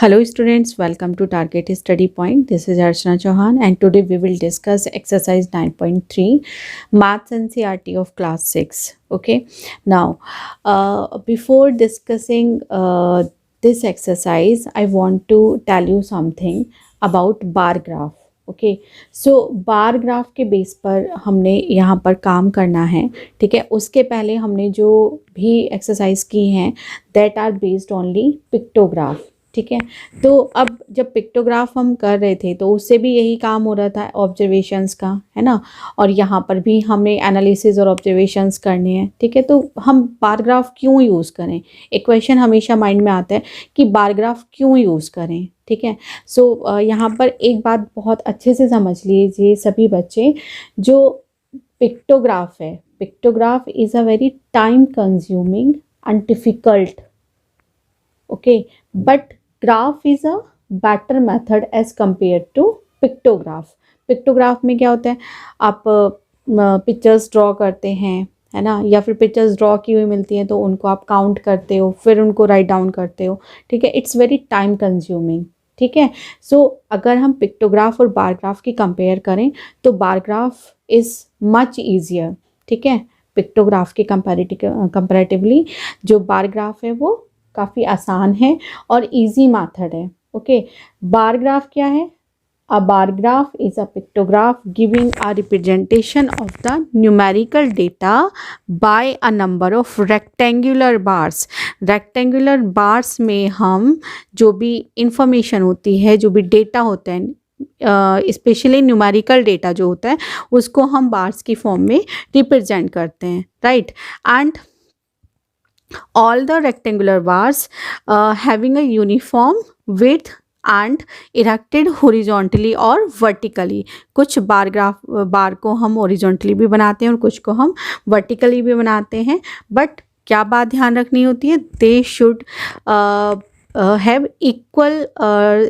Hello students, welcome to Target Study Point. This is Archana Chauhan and today we will discuss exercise 9.3 Maths NCERT of class 6. Okay, now before discussing this exercise, I want to tell you something about bar graph. Okay so bar graph के base पर हमने यहाँ पर काम करना है. ठीक है, उसके पहले हमने जो भी एक्सरसाइज की हैं that are based only pictograph. ठीक है, तो अब जब पिक्टोग्राफ हम कर रहे थे तो उससे भी यही काम हो रहा था ऑब्जर्वेशंस का, है ना. और यहाँ पर भी हमें एनालिसिस और ऑब्जर्वेशंस करने हैं. ठीक है, तो हम बार ग्राफ क्यों यूज़ करें, एक क्वेश्चन हमेशा माइंड में आता है कि बार ग्राफ क्यों यूज़ करें. ठीक है, सो यहाँ पर एक बात बहुत अच्छे से समझ लीजिए सभी बच्चे, जो पिक्टोग्राफ है, pictograph is a very time consuming and difficult. Okay, but graph is a better method as compare to pictograph. Pictograph में क्या होता है, आप पिक्चर्स ड्रॉ करते हैं, है ना, या फिर पिक्चर्स ड्रॉ की हुई मिलती हैं तो उनको आप काउंट करते हो, फिर उनको राइट डाउन करते हो. ठीक है, इट्स वेरी टाइम कंज्यूमिंग. ठीक है, सो अगर हम पिक्टोग्राफ और बार ग्राफ की कंपेयर करें तो bar graph is much easier. ठीक है, पिक्टोग्राफ के कंपैरेटिवली जो बार ग्राफ है वो काफ़ी आसान है और इजी मेथड है. ओके, बार ग्राफ क्या है? A bar graph is a pictograph giving a representation of the numerical data by a number of rectangular bars. Rectangular bars में हम जो भी इंफॉर्मेशन होती है, जो भी डेटा होता है, स्पेशली न्यूमेरिकल डेटा जो होता है उसको हम बार्स की फॉर्म में रिप्रेजेंट करते हैं. Right, and all the rectangular bars having a uniform width and erected horizontally और vertically. कुछ बार को हम horizontally भी बनाते हैं और कुछ को हम vertically भी बनाते हैं. बट क्या बात ध्यान रखनी होती है, they should have equal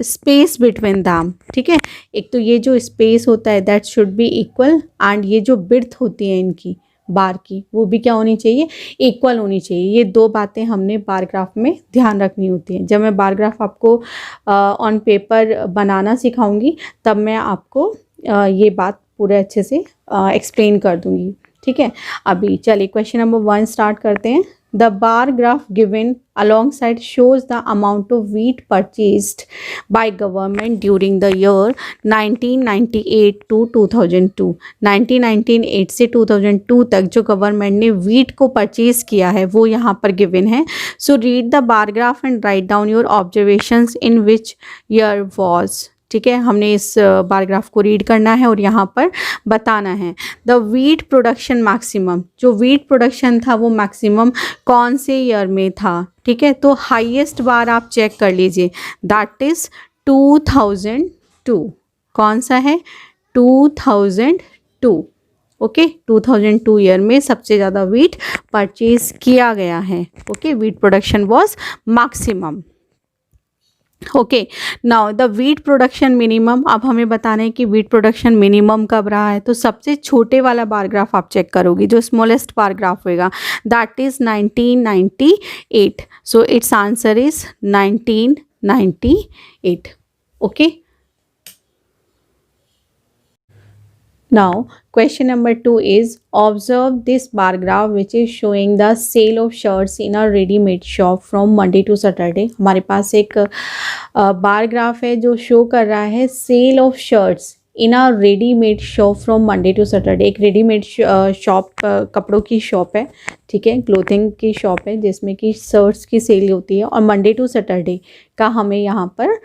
space between them. ठीक है, एक तो ये जो स्पेस होता है that should be equal, and ये जो विड्थ होती है इनकी बार की वो भी क्या होनी चाहिए, इक्वल होनी चाहिए. ये दो बातें हमने बार ग्राफ में ध्यान रखनी होती हैं. जब मैं बार ग्राफ आपको ऑन पेपर बनाना सिखाऊंगी तब मैं आपको ये बात पूरे अच्छे से एक्सप्लेन कर दूंगी. ठीक है, अभी चलिए क्वेश्चन नंबर 1 स्टार्ट करते हैं. The bar graph given alongside shows the amount of wheat purchased by government during the year 1998 to 2002. 1998 से 2002 तक जो गवर्नमेंट ने वीट को परचेज किया है वो यहाँ पर गिवन है. So read the bar graph and write down your observations in which year was. ठीक है, हमने इस बार ग्राफ को रीड करना है और यहाँ पर बताना है. द वीट प्रोडक्शन मैक्सिमम, जो वीट प्रोडक्शन था वो मैक्सिमम कौन से ईयर में था. ठीक है, तो हाईएस्ट बार आप चेक कर लीजिए, दैट इज़ 2002. कौन सा है, 2002. ओके, 2002 ईयर में सबसे ज़्यादा वीट परचेज किया गया है. Okay, wheat production was maximum. Okay, now the wheat production minimum. अब हमें बताना है कि वीट प्रोडक्शन मिनिमम कब रहा है. तो सबसे छोटे वाला बार ग्राफ आप चेक करोगे, जो स्मॉलेस्ट बार ग्राफ होगा, that is 1998. So it's answer is 1998. Okay, now question number 2 is observe this bar graph which is showing the sale of shirts in a ready-made shop from Monday to Saturday. हमारे पास एक bar graph है जो show कर रहा है sale of shirts in a readymade shop from Monday to Saturday. एक readymade shop, कपड़ों की शॉप है. ठीक है, क्लोथिंग की शॉप है जिसमें कि शर्ट्स की सेल होती है और मंडे टू सैटरडे का हमें यहाँ पर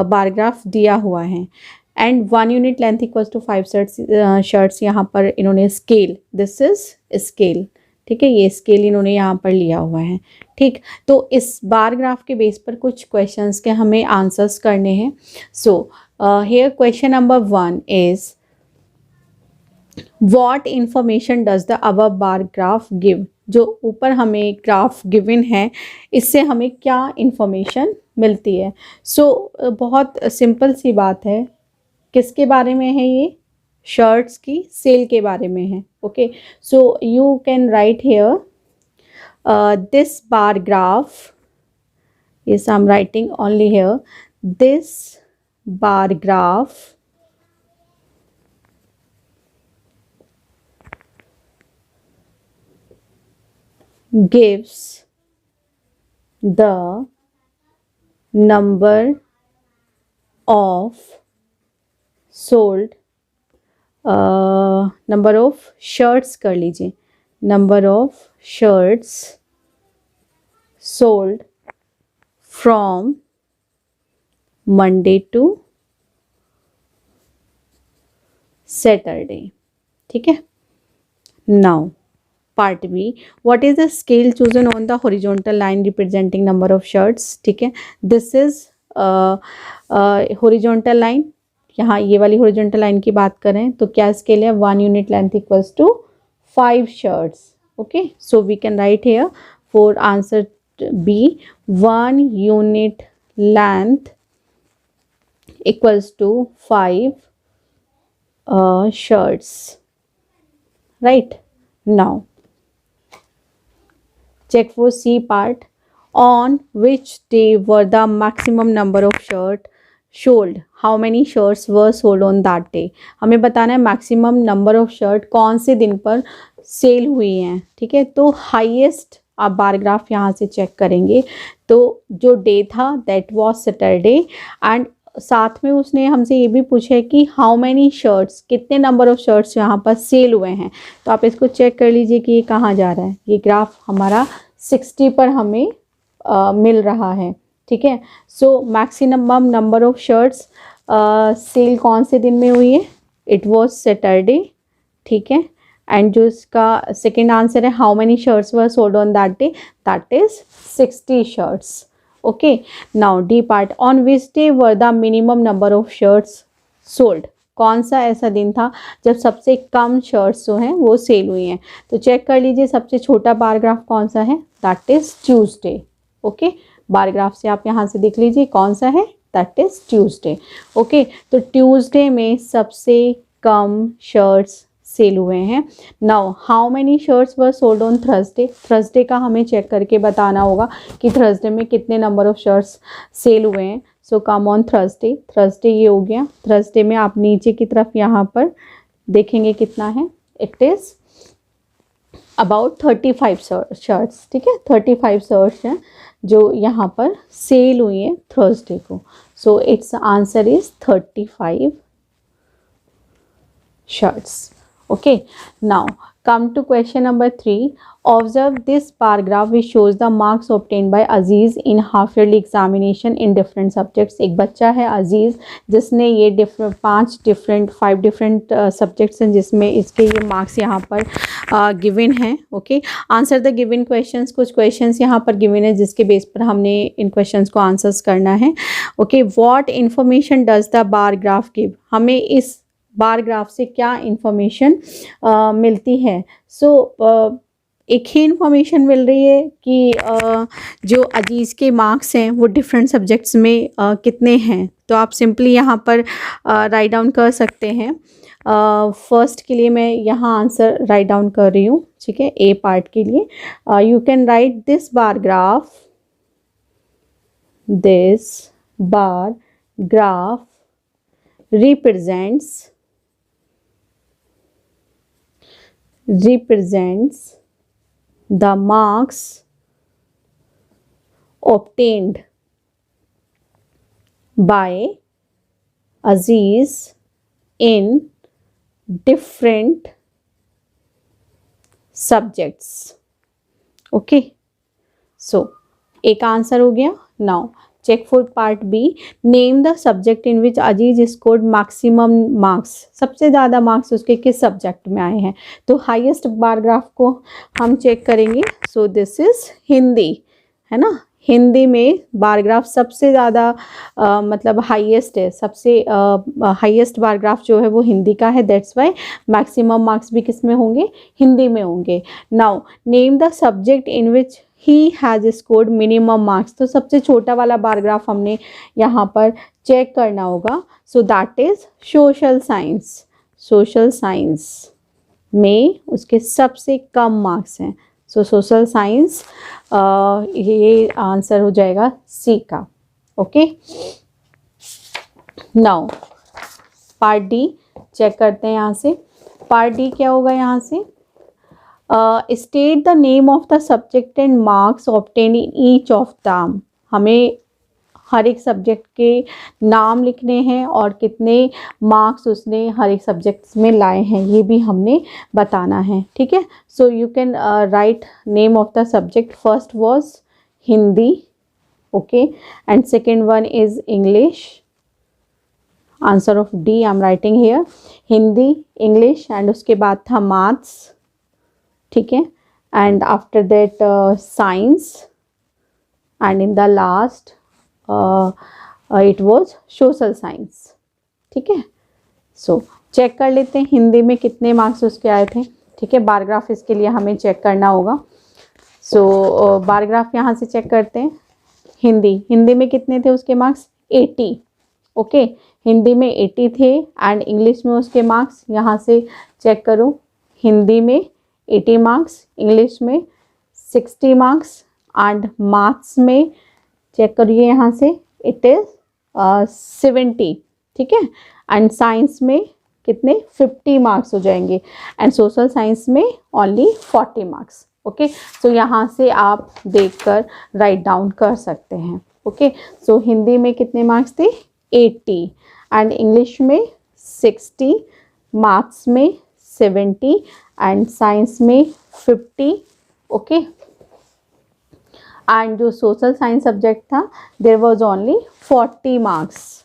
बार ग्राफ दिया हुआ है. And 1 unit length equals to 5 shirts. यहाँ पर इन्होंने स्केल, दिस इज स्केल. ठीक है, ये स्केल इन्होंने यहाँ पर लिया हुआ है. ठीक, तो इस बार ग्राफ के बेस पर कुछ क्वेश्चंस के हमें आंसर्स करने हैं. So here question number 1 is what information does the above bar graph give. जो ऊपर हमें ग्राफ गिवन है इससे हमें क्या इंफॉर्मेशन मिलती है. सो बहुत सिंपल सी बात है. किसके बारे में है ये, शर्ट्स की सेल के बारे में है. Okay, so you can write here this bar graph Yes, I'm writing only here. This bar graph gives the number of sold number of shirts कर लीजिए, number of shirts sold from Monday to Saturday. ठीक है. Now part B, what is the scale chosen on the horizontal line representing number of shirts. ठीक है, this is horizontal line. यहाँ ये वाली horizontal line की बात करें तो क्या स्केल है, 1 unit length equals to 5 shirts. Okay, so we can write here for answer B, 1 unit length equals to 5 shirts. Right, now check for C part. On which day were the maximum number of shirts sold? How many shirts were sold on that day? हमें बताना है maximum number of shirt कौन से दिन पर cell हुई हैं. ठीक है, तो हाईएस्ट आप बार ग्राफ यहाँ से चेक करेंगे तो जो डे था दैट वाज सैटरडे, एंड साथ में उसने हमसे ये भी पूछा है कि हाउ मैनी शर्ट्स, कितने नंबर ऑफ शर्ट्स यहाँ पर सेल हुए हैं. तो आप इसको चेक कर लीजिए कि ये कहाँ जा रहा है. ये ग्राफ हमारा 60 पर हमें मिल रहा है. ठीक है, so maximum number of shirts sale कौन से दिन में हुई है, इट वाज सैटरडे. ठीक है, एंड जो इसका सेकेंड आंसर है how many shirts were sold on that day, that is 60 shirts. Okay, now D part. On which day were the minimum number of shirts sold. कौन सा ऐसा दिन था जब सबसे कम शर्ट्स जो हैं वो सेल हुई हैं. तो चेक कर लीजिए सबसे छोटा बार ग्राफ कौन सा है, that is Tuesday. Okay, bar graph से आप यहाँ से देख लीजिए कौन सा है, दैट इज ट्यूसडे. ओके, तो ट्यूसडे में सबसे कम शर्ट्स सेल हुए हैं. Now how many shirts were sold on Thursday. Thursday का हमें चेक करके बताना होगा कि थर्सडे में कितने नंबर ऑफ शर्ट्स सेल हुए हैं. सो कम ऑन थर्सडे. थर्सडे ये हो गया. थर्सडे में आप नीचे की तरफ यहाँ पर देखेंगे कितना है, इट इज़ अबाउट 35 शर्ट्स. ठीक है, 35 शर्ट्स हैं जो यहाँ पर सेल हुई है थर्सडे को. So it's answer is 35 shirts. Okay, now come to question number 3. Observe this bar graph which shows the marks obtained by Aziz in half yearly examination in different subjects. एक बच्चा है अजीज़ जिसने ये 5 different subjects हैं जिसमें इसके ये marks यहाँ पर given हैं. Okay, answer the given questions. कुछ questions यहाँ पर given है जिसके बेस पर हमने इन questions को answers करना है. Okay, what information does the bar graph give. हमें इस बार ग्राफ से क्या इंफॉर्मेशन मिलती है. सो एक ही इंफॉर्मेशन मिल रही है कि जो अजीज़ के मार्क्स हैं वो डिफरेंट सब्जेक्ट्स में कितने हैं. तो आप सिंपली यहाँ पर राइट डाउन कर सकते हैं. फर्स्ट के लिए मैं यहाँ आंसर राइट डाउन कर रही हूँ. ठीक है, ए पार्ट के लिए you can write this bar graph represents the marks obtained by Aziz in different subjects. Okay, so एक आंसर हो गया. Now check for part B. Name the subject in which Aziz scored maximum marks. सबसे ज़्यादा marks उसके किस subject में आए हैं. तो हाईएस्ट बार ग्राफ को हम चेक करेंगे. सो दिस इज हिंदी, है ना. हिंदी में बार ग्राफ सबसे ज़्यादा मतलब हाईएस्ट है. सबसे हाईएस्ट बार ग्राफ जो है वो हिंदी का है. दैट्स वाई मैक्सिमम मार्क्स भी किस में होंगे, हिंदी में होंगे. Now name the subject in which he has scored minimum marks. तो सबसे छोटा वाला बार ग्राफ हमने यहाँ पर चेक करना होगा. So that is social science. Social science में उसके सबसे कम मार्क्स हैं. सो सोशल साइंस ये आंसर हो जाएगा सी का. Okay, now part D check करते हैं. यहाँ से पार्ट डी क्या होगा? यहाँ से state the name of the subject and marks obtain in each of the. हमें हर एक सब्जेक्ट के नाम लिखने हैं और कितने मार्क्स उसने हर एक सब्जेक्ट में लाए हैं ये भी हमने बताना है. ठीक है, so you can write name of the subject. First was Hindi, okay, and second one is English. Answer of D I am writing here, Hindi, English, and उसके बाद था मैथ्स. ठीक है, and after that science, and in the last it was social science. ठीक है, so check कर लेते हैं हिंदी में कितने मार्क्स उसके आए थे. ठीक है, बार ग्राफ इसके लिए हमें चेक करना होगा. सो बार ग्राफ यहाँ से चेक करते हैं. हिंदी में कितने थे उसके मार्क्स? 80. ओके, हिंदी में 80 थे एंड इंग्लिश में उसके मार्क्स यहाँ से चेक करो. हिंदी में 80 मार्क्स, इंग्लिश में 60 मार्क्स एंड मैथ्स में चेक करिए यहाँ से इट इज 70. ठीक है, एंड साइंस में कितने? 50 मार्क्स हो जाएंगे एंड सोशल साइंस में ओनली 40 मार्क्स. ओके, सो यहाँ से आप देखकर राइट डाउन कर सकते हैं. ओके, सो हिंदी में कितने मार्क्स थे? 80 एंड इंग्लिश में 60, मैथ्स में 70 एंड साइंस में 50. ओके, एंड जो सोशल साइंस सब्जेक्ट था देयर वाज ओनली 40 मार्क्स,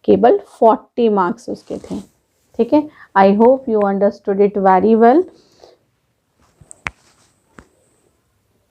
केवल 40 मार्क्स उसके थे. ठीक है, I hope you understood it very well.